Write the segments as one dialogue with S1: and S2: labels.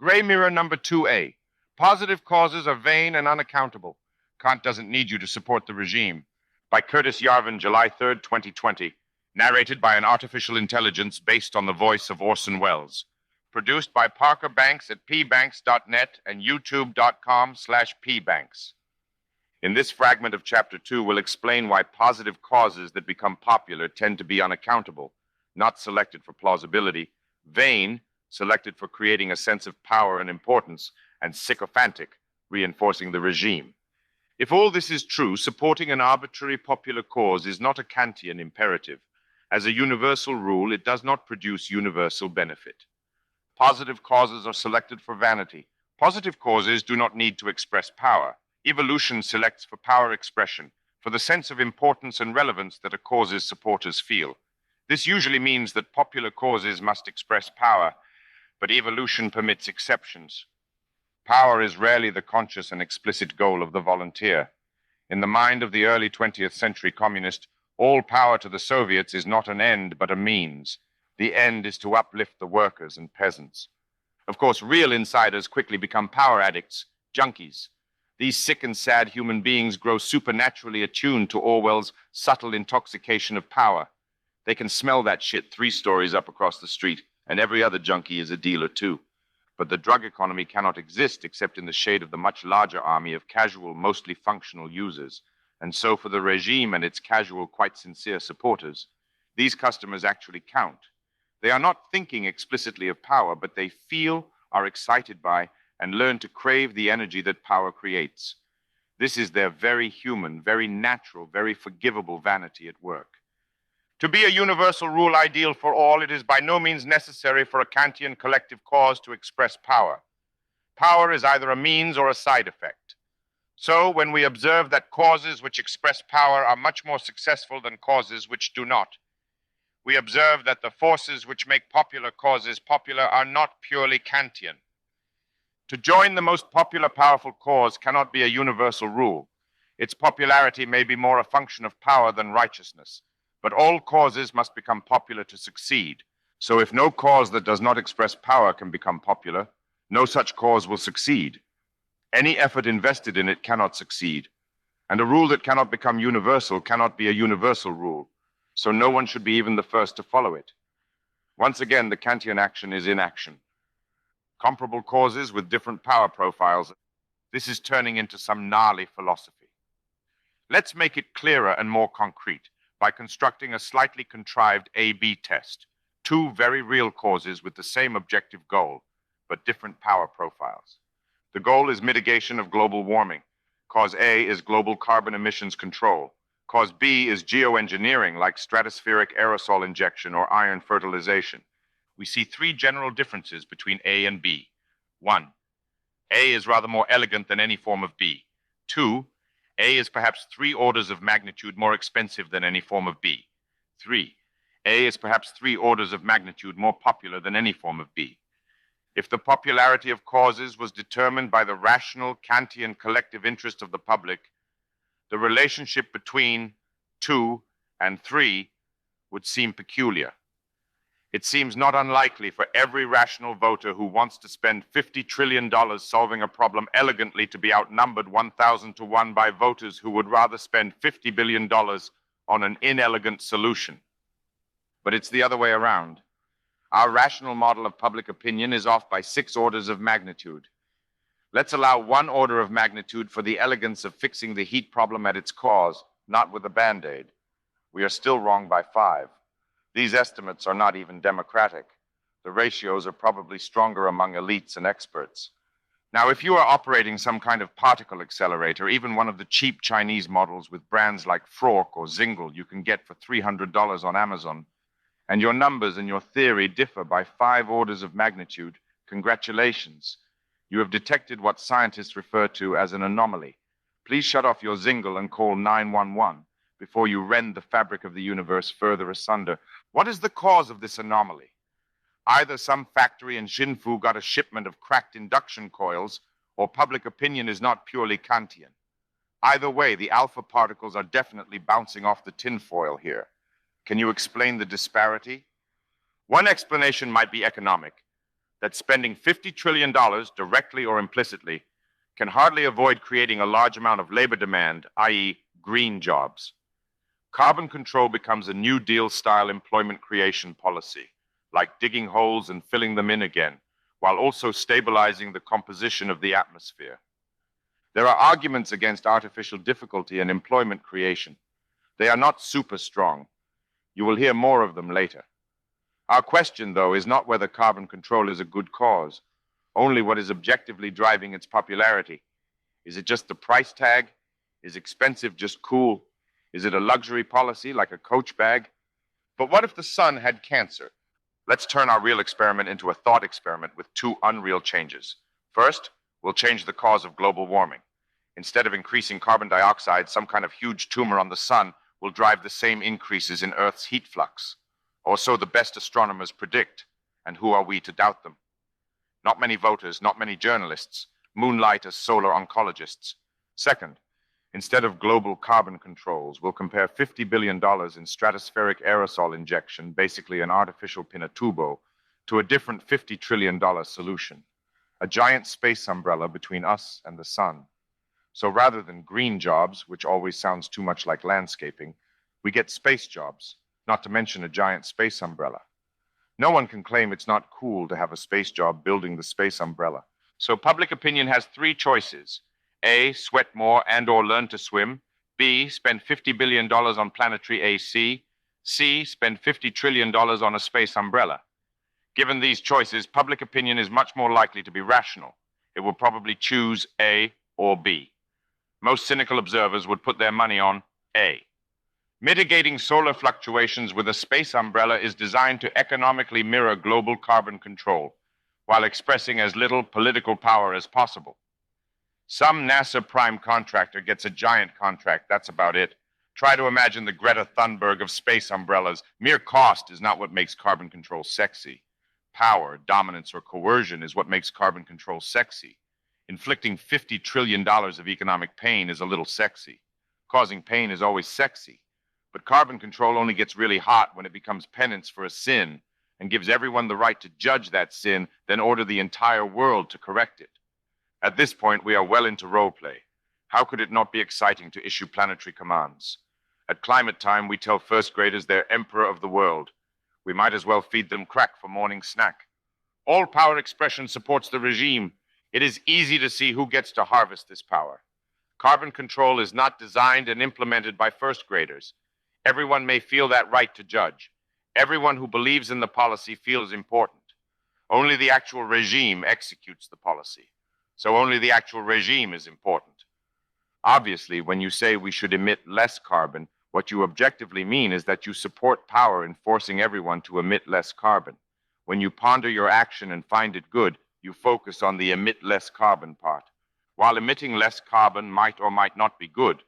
S1: Gray mirror number 2A. Positive causes are vain and unaccountable. Kant doesn't need you to support the regime. By Curtis Yarvin, July 3rd, 2020. Narrated by an artificial intelligence based on the voice of Orson Welles. Produced by Parker Banks at pbanks.net and youtube.com/pbanks. In this fragment of Chapter 2, we'll explain why positive causes that become popular tend to be unaccountable, not selected for plausibility, vain, selected for creating a sense of power and importance, and sycophantic, reinforcing the regime. If all this is true, supporting an arbitrary popular cause is not a Kantian imperative. As a universal rule, it does not produce universal benefit. Positive causes are selected for vanity. Positive causes do not need to express power. Evolution selects for power expression, for the sense of importance and relevance that a cause's supporters feel. This usually means that popular causes must express power, but evolution permits exceptions. Power is rarely the conscious and explicit goal of the volunteer. In the mind of the early 20th century communist, all power to the Soviets is not an end, but a means. The end is to uplift the workers and peasants. Of course, real insiders quickly become power addicts, junkies. These sick and sad human beings grow supernaturally attuned to Orwell's subtle intoxication of power. They can smell that shit 3 stories up across the street, and every other junkie is a dealer too. But the drug economy cannot exist except in the shade of the much larger army of casual, mostly functional users. And so for the regime and its casual, quite sincere supporters, these customers actually count. They are not thinking explicitly of power, but they feel, are excited by, and learn to crave the energy that power creates. This is their very human, very natural, very forgivable vanity at work. To be a universal rule ideal for all, it is by no means necessary for a Kantian collective cause to express power. Power is either a means or a side effect. So, when we observe that causes which express power are much more successful than causes which do not, we observe that the forces which make popular causes popular are not purely Kantian. To join the most popular, powerful cause cannot be a universal rule. Its popularity may be more a function of power than righteousness. But all causes must become popular to succeed. So if no cause that does not express power can become popular, no such cause will succeed. Any effort invested in it cannot succeed. And a rule that cannot become universal cannot be a universal rule. So no one should be even the first to follow it. Once again, the Kantian action is inaction. Comparable causes with different power profiles. This is turning into some gnarly philosophy. Let's make it clearer and more concrete by constructing a slightly contrived A-B test. 2 very real causes with the same objective goal, but different power profiles. The goal is mitigation of global warming. Cause A is global carbon emissions control. Cause B is geoengineering, like stratospheric aerosol injection or iron fertilization. We see 3 general differences between A and B. 1. A is rather more elegant than any form of B. 2. A is perhaps 3 orders of magnitude more expensive than any form of B. 3. A is perhaps 3 orders of magnitude more popular than any form of B. If the popularity of causes was determined by the rational Kantian collective interest of the public, the relationship between 2 and 3 would seem peculiar. It seems not unlikely for every rational voter who wants to spend $50 trillion solving a problem elegantly to be outnumbered 1,000 to 1 by voters who would rather spend $50 billion on an inelegant solution. But it's the other way around. Our rational model of public opinion is off by 6 orders of magnitude. Let's allow 1 order of magnitude for the elegance of fixing the heat problem at its cause, not with a Band-Aid. We are still wrong by 5. These estimates are not even democratic. The ratios are probably stronger among elites and experts. Now, if you are operating some kind of particle accelerator, even one of the cheap Chinese models with brands like Frork or Zingle you can get for $300 on Amazon, and your numbers and your theory differ by 5 orders of magnitude, congratulations. You have detected what scientists refer to as an anomaly. Please shut off your Zingle and call 911 before you rend the fabric of the universe further asunder. What is the cause of this anomaly? Either some factory in Xinfu got a shipment of cracked induction coils, or public opinion is not purely Kantian. Either way, the alpha particles are definitely bouncing off the tinfoil here. Can you explain the disparity? One explanation might be economic. that spending $50 trillion directly or implicitly can hardly avoid creating a large amount of labor demand, i.e., green jobs. Carbon control becomes a New Deal-style employment creation policy, like digging holes and filling them in again, while also stabilizing the composition of the atmosphere. There are arguments against artificial difficulty and employment creation. They are not super strong. You will hear more of them later. Our question, though, is not whether carbon control is a good cause, only what is objectively driving its popularity. Is it just the price tag? Is expensive just cool? Is it a luxury policy like a Coach bag? But what if the sun had cancer? Let's turn our real experiment into a thought experiment with two unreal changes. First, we'll change the cause of global warming. Instead of increasing carbon dioxide, some kind of huge tumor on the sun will drive the same increases in Earth's heat flux. Or so the best astronomers predict. And who are we to doubt them? Not many voters, not many journalists, moonlight as solar oncologists. Second, instead of global carbon controls, we'll compare $50 billion in stratospheric aerosol injection, basically an artificial Pinatubo, to a different $50 trillion solution, a giant space umbrella between us and the sun. So rather than green jobs, which always sounds too much like landscaping, we get space jobs, not to mention a giant space umbrella. No one can claim it's not cool to have a space job building the space umbrella. So public opinion has three choices. A, sweat more and/or learn to swim. B, spend $50 billion on planetary AC. C, spend $50 trillion on a space umbrella. Given these choices, public opinion is much more likely to be rational. It will probably choose A or B. Most cynical observers would put their money on A. Mitigating solar fluctuations with a space umbrella is designed to economically mirror global carbon control, while expressing as little political power as possible. Some NASA prime contractor gets a giant contract, that's about it. Try to imagine the Greta Thunberg of space umbrellas. Mere cost is not what makes carbon control sexy. Power, dominance, or coercion is what makes carbon control sexy. Inflicting $50 trillion of economic pain is a little sexy. Causing pain is always sexy. But carbon control only gets really hot when it becomes penance for a sin and gives everyone the right to judge that sin, then order the entire world to correct it. At this point, we are well into role play. How could it not be exciting to issue planetary commands? At climate time, we tell first graders they're emperor of the world. We might as well feed them crack for morning snack. All power expression supports the regime. It is easy to see who gets to harvest this power. Carbon control is not designed and implemented by first graders. Everyone may feel that right to judge. Everyone who believes in the policy feels important. Only the actual regime executes the policy. So only the actual regime is important. Obviously, when you say we should emit less carbon, what you objectively mean is that you support power in forcing everyone to emit less carbon. When you ponder your action and find it good, you focus on the emit less carbon part. While emitting less carbon might or might not be good,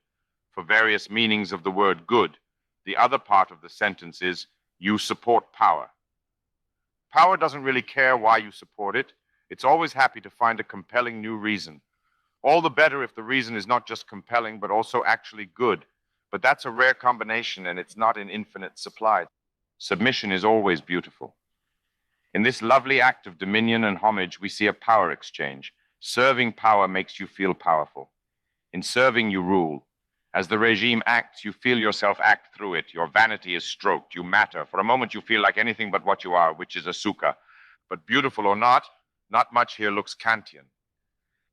S1: for various meanings of the word good, the other part of the sentence is, you support power. Power doesn't really care why you support it. It's always happy to find a compelling new reason. All the better if the reason is not just compelling, but also actually good. But that's a rare combination, and it's not in infinite supply. Submission is always beautiful. In this lovely act of dominion and homage, we see a power exchange. Serving power makes you feel powerful. In serving, you rule. As the regime acts, you feel yourself act through it. Your vanity is stroked. You matter. For a moment, you feel like anything but what you are, which is a suka. But beautiful or not much here looks Kantian.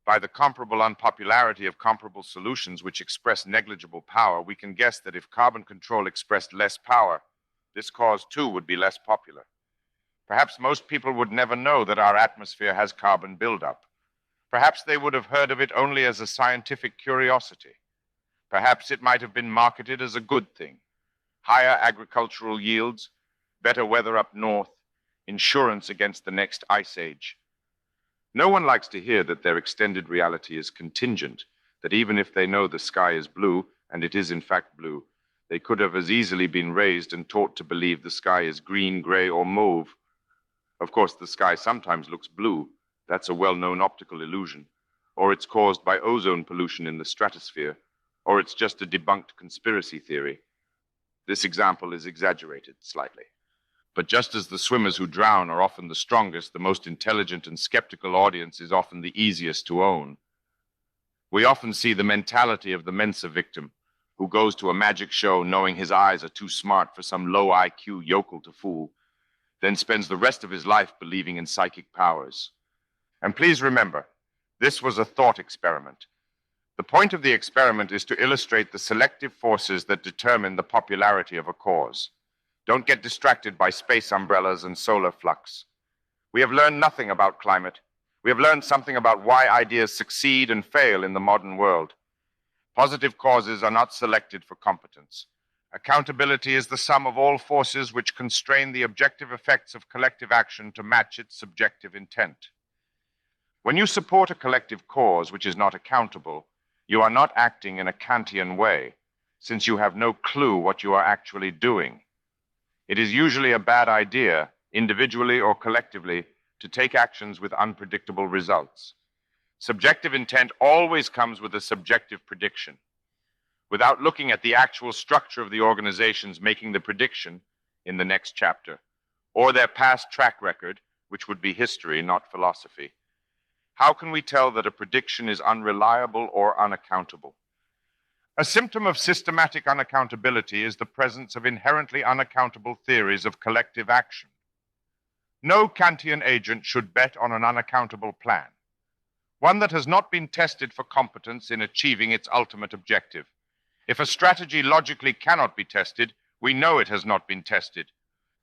S1: By the comparable unpopularity of comparable solutions which express negligible power, we can guess that if carbon control expressed less power, this cause too would be less popular. Perhaps most people would never know that our atmosphere has carbon buildup. Perhaps they would have heard of it only as a scientific curiosity. Perhaps it might have been marketed as a good thing. Higher agricultural yields, better weather up north, insurance against the next ice age. No one likes to hear that their extended reality is contingent, that even if they know the sky is blue, and it is in fact blue, they could have as easily been raised and taught to believe the sky is green, gray, or mauve. Of course, the sky sometimes looks blue. That's a well-known optical illusion. Or it's caused by ozone pollution in the stratosphere. Or it's just a debunked conspiracy theory. This example is exaggerated slightly. But just as the swimmers who drown are often the strongest, the most intelligent and skeptical audience is often the easiest to own. We often see the mentality of the Mensa victim, who goes to a magic show knowing his eyes are too smart for some low IQ yokel to fool, then spends the rest of his life believing in psychic powers. And please remember, this was a thought experiment. The point of the experiment is to illustrate the selective forces that determine the popularity of a cause. Don't get distracted by space umbrellas and solar flux. We have learned nothing about climate. We have learned something about why ideas succeed and fail in the modern world. Positive causes are not selected for competence. Accountability is the sum of all forces which constrain the objective effects of collective action to match its subjective intent. When you support a collective cause which is not accountable, you are not acting in a Kantian way, since you have no clue what you are actually doing. It is usually a bad idea, individually or collectively, to take actions with unpredictable results. Subjective intent always comes with a subjective prediction. Without looking at the actual structure of the organizations making the prediction in the next chapter, or their past track record, which would be history, not philosophy, how can we tell that a prediction is unreliable or unaccountable? A symptom of systematic unaccountability is the presence of inherently unaccountable theories of collective action. No Kantian agent should bet on an unaccountable plan, one that has not been tested for competence in achieving its ultimate objective. If a strategy logically cannot be tested, we know it has not been tested.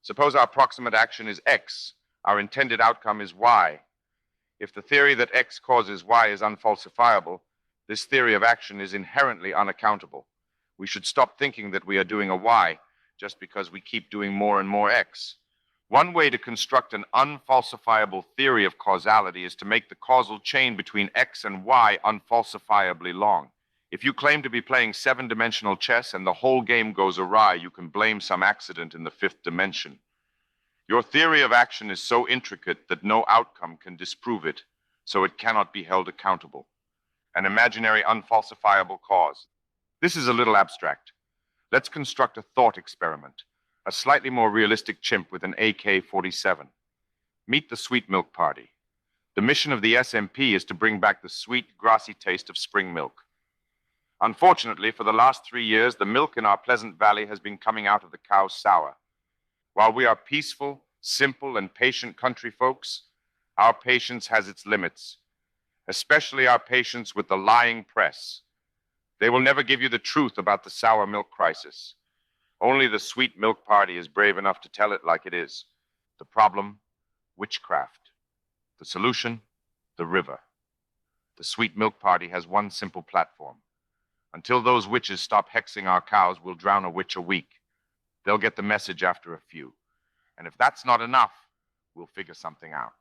S1: Suppose our proximate action is X, our intended outcome is Y. If the theory that X causes Y is unfalsifiable, this theory of action is inherently unaccountable. We should stop thinking that we are doing a Y just because we keep doing more and more X. One way to construct an unfalsifiable theory of causality is to make the causal chain between X and Y unfalsifiably long. If you claim to be playing 7-dimensional chess and the whole game goes awry, you can blame some accident in the 5th dimension. Your theory of action is so intricate that no outcome can disprove it, so it cannot be held accountable. An imaginary unfalsifiable cause. This is a little abstract. Let's construct a thought experiment, a slightly more realistic chimp with an AK-47. Meet the Sweet Milk Party. The mission of the SMP is to bring back the sweet, grassy taste of spring milk. Unfortunately, for the last 3 years, the milk in our Pleasant Valley has been coming out of the cow sour. While we are peaceful, simple, and patient country folks, our patience has its limits, especially our patience with the lying press. They will never give you the truth about the sour milk crisis. Only the Sweet Milk Party is brave enough to tell it like it is. The problem, witchcraft. The solution, the river. The Sweet Milk Party has one simple platform. Until those witches stop hexing our cows, we'll drown a witch a week. They'll get the message after a few. And if that's not enough, we'll figure something out.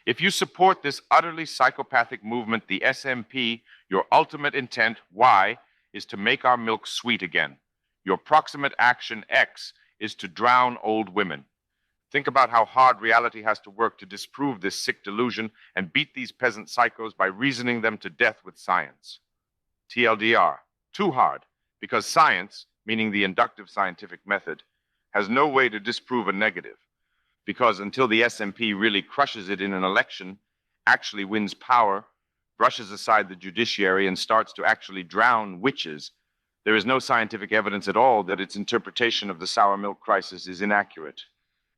S1: If you support this utterly psychopathic movement, the SMP, your ultimate intent, Y, is to make our milk sweet again. Your proximate action, X, is to drown old women. Think about how hard reality has to work to disprove this sick delusion and beat these peasant psychos by reasoning them to death with science. TLDR, too hard, because science, meaning the inductive scientific method, has no way to disprove a negative. Because until the SMP really crushes it in an election, actually wins power, brushes aside the judiciary, and starts to actually drown witches, there is no scientific evidence at all that its interpretation of the sour milk crisis is inaccurate.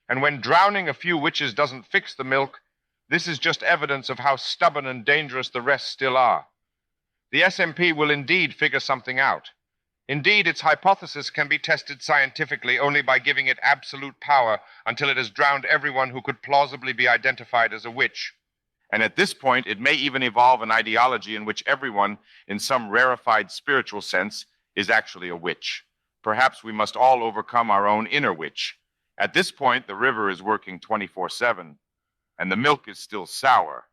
S1: And when drowning a few witches doesn't fix the milk, this is just evidence of how stubborn and dangerous the rest still are. The SMP will indeed figure something out. Indeed, its hypothesis can be tested scientifically only by giving it absolute power until it has drowned everyone who could plausibly be identified as a witch. And at this point, it may even evolve an ideology in which everyone, in some rarefied spiritual sense, is actually a witch. Perhaps we must all overcome our own inner witch. At this point, the river is working 24/7, and the milk is still sour,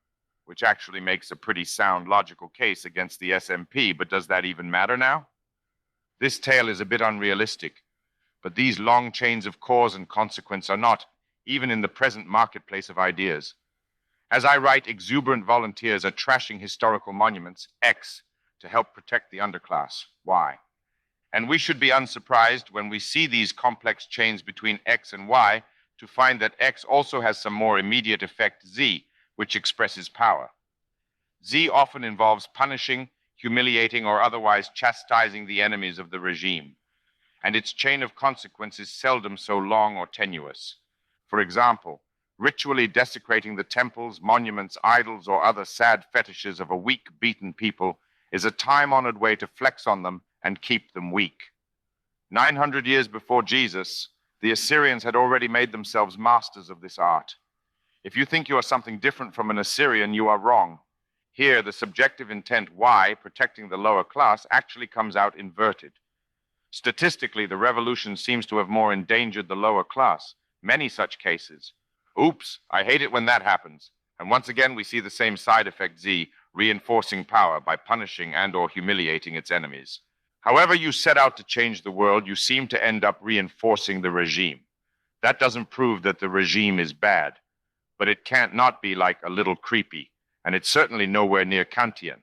S1: which actually makes a pretty sound logical case against the SMP, but does that even matter now? This tale is a bit unrealistic, but these long chains of cause and consequence are not, even in the present marketplace of ideas. As I write, exuberant volunteers are trashing historical monuments, X, to help protect the underclass, Y. And we should be unsurprised when we see these complex chains between X and Y to find that X also has some more immediate effect, Z, which expresses power. Z often involves punishing, humiliating, or otherwise chastising the enemies of the regime, and its chain of consequence is seldom so long or tenuous. For example, ritually desecrating the temples, monuments, idols, or other sad fetishes of a weak, beaten people is a time-honored way to flex on them and keep them weak. 900 years before Jesus, the Assyrians had already made themselves masters of this art. If you think you are something different from an Assyrian, you are wrong. Here, the subjective intent Y, protecting the lower class, actually comes out inverted. Statistically, the revolution seems to have more endangered the lower class. Many such cases. Oops, I hate it when that happens. And once again, we see the same side effect Z, reinforcing power by punishing and/or humiliating its enemies. However you set out to change the world, you seem to end up reinforcing the regime. That doesn't prove that the regime is bad, but it can't not be like a little creepy, and it's certainly nowhere near Kantian.